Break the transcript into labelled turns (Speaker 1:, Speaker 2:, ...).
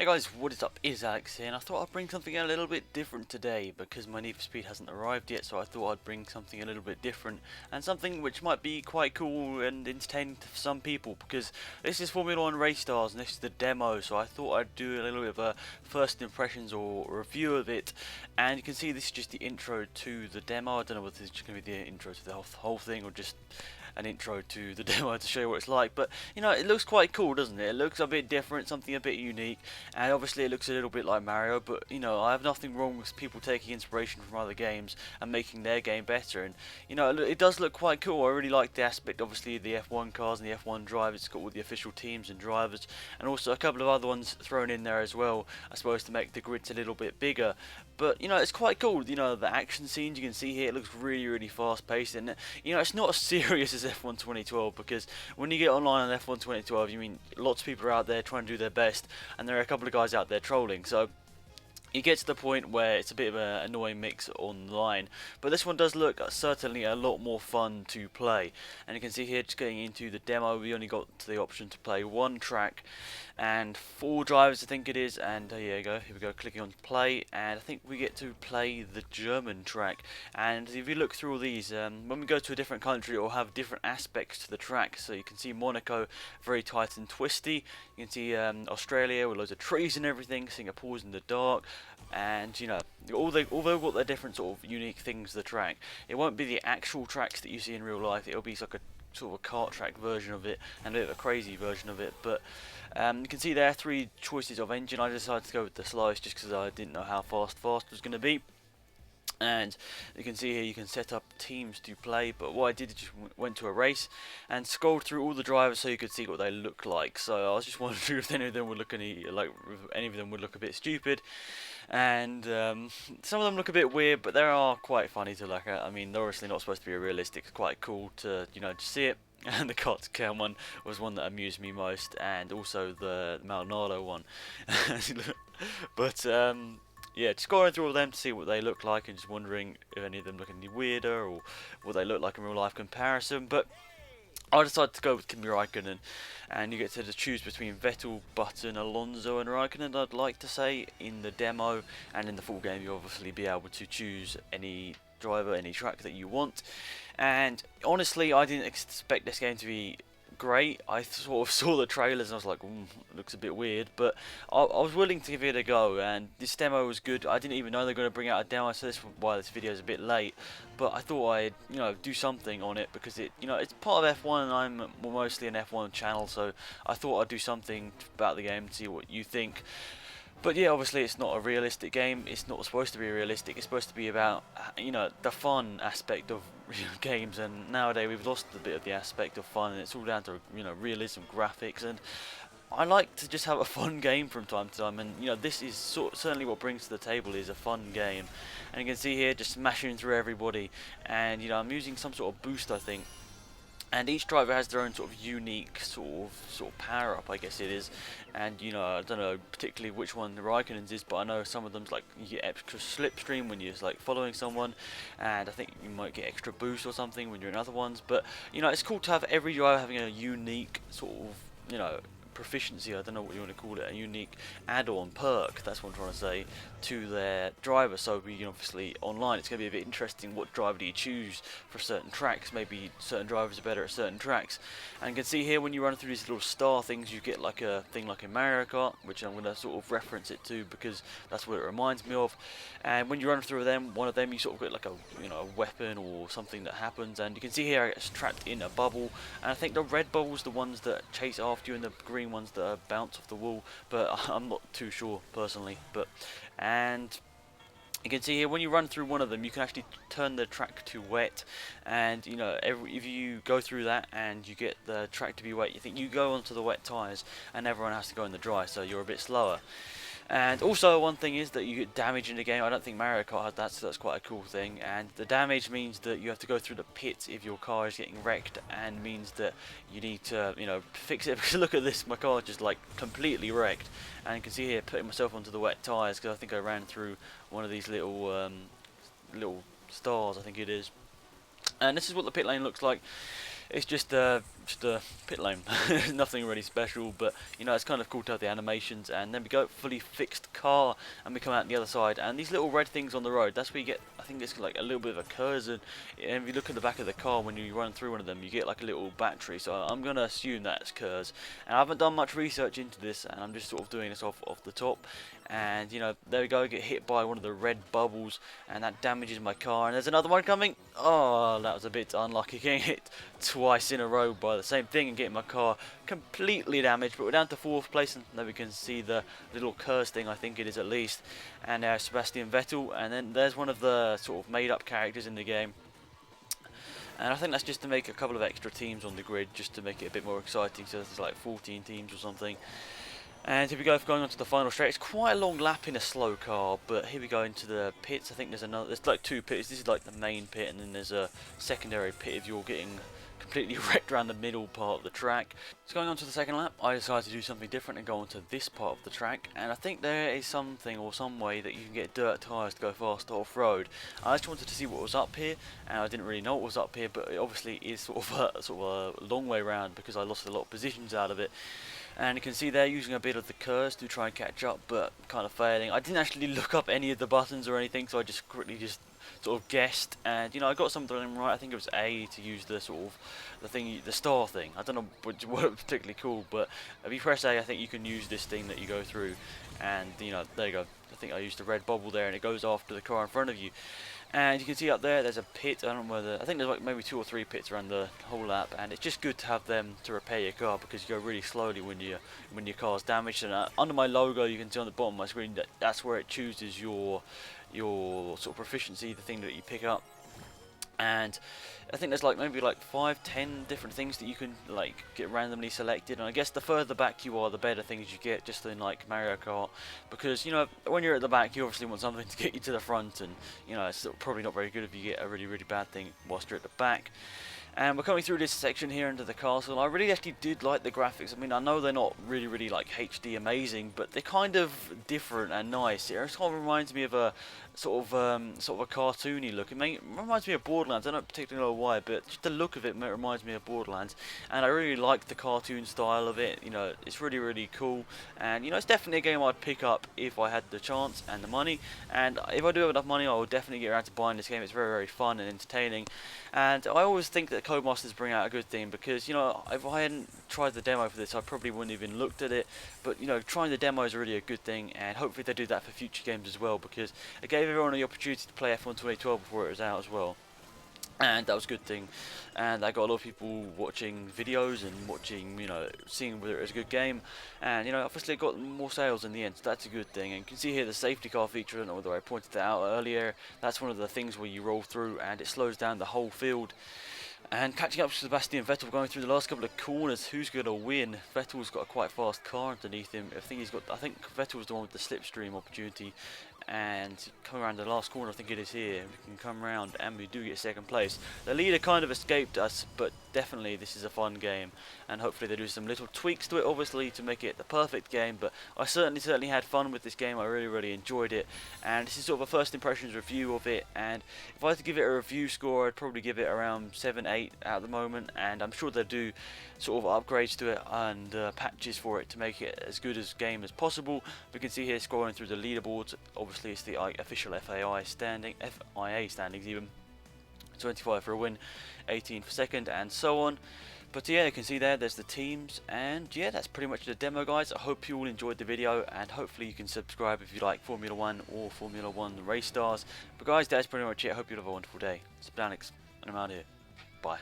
Speaker 1: guys, what is up? Is Alex here, and I thought I'd bring something a little bit different today because my Need for Speed hasn't arrived yet, so I thought I'd bring something a little bit different and something which might be quite cool and entertaining to some people because this is Formula 1 Race Stars and this is the demo, so I thought I'd do a little bit of a first impressions or review of it. And you can see this is just the intro to the demo. I don't know whether this is going to be the intro to the whole thing or just an intro to the demo to show you what it's like, but you know, it looks quite cool, doesn't it? It looks a bit different, something a bit unique, and obviously it looks a little bit like Mario, but you know, I have nothing wrong with people taking inspiration from other games and making their game better. And you know, it does look quite cool. I really like the aspect, obviously the F1 cars and the F1 drivers. It's got all the official teams and drivers, and also a couple of other ones thrown in there as well, I suppose, to make the grids a little bit bigger. But you know, it's quite cool. You know, the action scenes you can see here, it looks really fast paced, and you know, it's not as serious as F1 2012, because when you get online on F1 2012, you mean lots of people are out there trying to do their best, and there are a couple of guys out there trolling. So you get to the point where it's a bit of an annoying mix online, but this one does look certainly a lot more fun to play. And you can see here, just getting into the demo, we only got the option to play one track and 4 drivers, I think it is. And here we go, clicking on play, and I think we get to play the German track. And if you look through all these, when we go to a different country, it will have different aspects to the track. So you can see Monaco, very tight and twisty. You can see Australia with loads of trees and everything. Singapore's in the dark. And you know, although got their different sort of unique things to the track, it won't be the actual tracks that you see in real life. It'll be like a sort of a kart track version of it and a bit of a crazy version of it. But you can see there are 3 choices of engine. I decided to go with the slowest just because I didn't know how fast was going to be. And you can see here you can set up teams to play, but what I did is just went to a race and scrolled through all the drivers so you could see what they look like. So I was just wondering if any of them would look a bit stupid, and some of them look a bit weird, but they are quite funny to look at. I mean, they're obviously not supposed to be realistic. It's quite cool to, you know, to see it. And the Kart Cam one was one that amused me most, and also the Maldonado one. But yeah, just going through all of them to see what they look like, and just wondering if any of them look any weirder or what they look like in real life comparison. But I decided to go with Kimi Raikkonen, and you get to choose between Vettel, Button, Alonso and Raikkonen, I'd like to say, in the demo. And in the full game you'll obviously be able to choose any driver, any track that you want. And honestly, I didn't expect this game to be great. I sort of saw the trailers and I was like, it looks a bit weird, but I was willing to give it a go, and this demo was good. I didn't even know they were going to bring out a demo, so this is why this video is a bit late, but I thought I'd, you know, do something on it because it, you know, it's part of F1 and I'm mostly an F1 channel, so I thought I'd do something about the game and see what you think. But yeah, obviously it's not a realistic game. It's not supposed to be realistic. It's supposed to be about, you know, the fun aspect of games, and nowadays we've lost a bit of the aspect of fun, and it's all down to, you know, realism, graphics. And I like to just have a fun game from time to time, and you know, this is certainly what brings to the table is a fun game. And you can see here, just smashing through everybody, and you know, I'm using some sort of boost, I think. And each driver has their own sort of unique sort of power up, I guess it is. And you know, I don't know particularly which one the Raikkonen's is, but I know some of them's like you get extra slipstream when you're like following someone, and I think you might get extra boost or something when you're in other ones. But you know, it's cool to have every driver having a unique sort of, you know, proficiency, I don't know what you want to call it, a unique add-on perk, that's what I'm trying to say, to their driver. So we obviously online it's going to be a bit interesting, what driver do you choose for certain tracks. Maybe certain drivers are better at certain tracks. And you can see here when you run through these little star things, you get like a thing like in Mario Kart, which I'm going to sort of reference it to because that's what it reminds me of. And when you run through them, one of them, you sort of get like a, you know, a weapon or something that happens. And you can see here it's trapped in a bubble, and I think the red bubbles the ones that chase after you, and the green ones that bounce off the wall, but I'm not too sure personally. But and you can see here when you run through one of them, you can actually turn the track to wet, and you know, if you go through that and you get the track to be wet, you think you go onto the wet tyres and everyone has to go in the dry, so you're a bit slower. And also one thing is that you get damage in the game. I don't think Mario Kart has that, so that's quite a cool thing. And the damage means that you have to go through the pits if your car is getting wrecked, and means that you need to, you know, fix it. Because look at this, my car is just like completely wrecked, and you can see here putting myself onto the wet tyres because I think I ran through one of these little stars, I think it is. And this is what the pit lane looks like. It's just a pit lane. Nothing really special, but you know, it's kind of cool to have the animations. And then we go fully fixed car, and we come out on the other side, and these little red things on the road, that's where you get, I think it's like a little bit of a curse, and if you look at the back of the car when you run through one of them, you get like a little battery, so I'm gonna assume that's curse. And I haven't done much research into this, and I'm just sort of doing this off the top. And you know, there we go, I get hit by one of the red bubbles, and that damages my car. And there's another one coming. Oh, that was a bit unlucky, getting hit twice in a row by the same thing and getting my car completely damaged. But we're down to 4th place, and there we can see the little curse thing, I think it is at least. And Sebastian Vettel, and then there's one of the sort of made up characters in the game. And I think that's just to make a couple of extra teams on the grid, just to make it a bit more exciting. So there's like 14 teams or something. And here we go, going on to the final straight. It's quite a long lap in a slow car, but here we go into the pits. I think there's like 2 pits. This is like the main pit, and then there's a secondary pit if you're getting completely wrecked around the middle part of the track. So going on to the second lap, I decided to do something different and go onto this part of the track. And I think there is something or some way that you can get dirt tyres to go faster off-road. I just wanted to see what was up here, and I didn't really know what was up here, but it obviously is sort of a long way around because I lost a lot of positions out of it. And you can see they're using a bit of the curse to try and catch up, but kind of failing. I didn't actually look up any of the buttons or anything, so I just quickly sort of guessed. And you know, I got some of them right. I think it was A to use the sort of the star thing. I don't know which was particularly cool, but if you press A, I think you can use this thing that you go through. And you know, there you go. I think I used the red bubble there, and it goes after the car in front of you. And you can see up there's a pit. I don't know whether, I think there's like maybe 2 or 3 pits around the whole lap, and it's just good to have them to repair your car because you go really slowly when your car's damaged. And under my logo, you can see on the bottom of my screen that that's where it chooses your sort of proficiency, the thing that you pick up. And I think there's like maybe like 5-10 different things that you can like get randomly selected, and I guess the further back you are, the better things you get, just in like Mario Kart, because you know, when you're at the back you obviously want something to get you to the front, and you know, it's probably not very good if you get a really bad thing whilst you're at the back. And we're coming through this section here into the castle. I really actually did like the graphics. I mean, I know they're not really like HD amazing, but they're kind of different and nice. It kind of reminds me of a sort of a cartoony look. It reminds me of Borderlands. I don't particularly know why, but just the look of it reminds me of Borderlands. And I really like the cartoon style of it. You know, it's really cool. And you know, it's definitely a game I'd pick up if I had the chance and the money. And if I do have enough money, I will definitely get around to buying this game. It's very fun and entertaining. And I always think that Codemasters bring out a good thing, because you know, if I hadn't tried the demo for this, I probably wouldn't even looked at it. But you know, trying the demo is really a good thing, and hopefully they do that for future games as well, because it gave everyone the opportunity to play F1 2012 before it was out as well. And that was a good thing, and I got a lot of people watching videos and watching, you know, seeing whether it was a good game, and you know, obviously it got more sales in the end, so that's a good thing. And you can see here the safety car feature, I don't know whether I pointed that out earlier, that's one of the things where you roll through and it slows down the whole field. And catching up to Sebastian Vettel, going through the last couple of corners, who's going to win? Vettel's got a quite fast car underneath him. I think Vettel's the one with the slipstream opportunity. And coming around the last corner, I think it is here, we can come around and we do get 2nd place. The leader kind of escaped us, but definitely this is a fun game, and hopefully they do some little tweaks to it, obviously, to make it the perfect game. But I certainly had fun with this game. I really enjoyed it, and this is sort of a first impressions review of it. And if I had to give it a review score, I'd probably give it around 7-8 at the moment, and I'm sure they'll do sort of upgrades to it and patches for it to make it as good as game as possible. We can see here scrolling through the leaderboards, obviously it's the official FIA standings even. 25 for a win, 18 for 2nd, and so on. But yeah, you can see there's the teams, and yeah, that's pretty much the demo, guys. I hope you all enjoyed the video, and hopefully you can subscribe if you like Formula 1 or Formula 1 race stars. But guys, that's pretty much it. I hope you have a wonderful day. It's Planix, and I'm out here. Bye.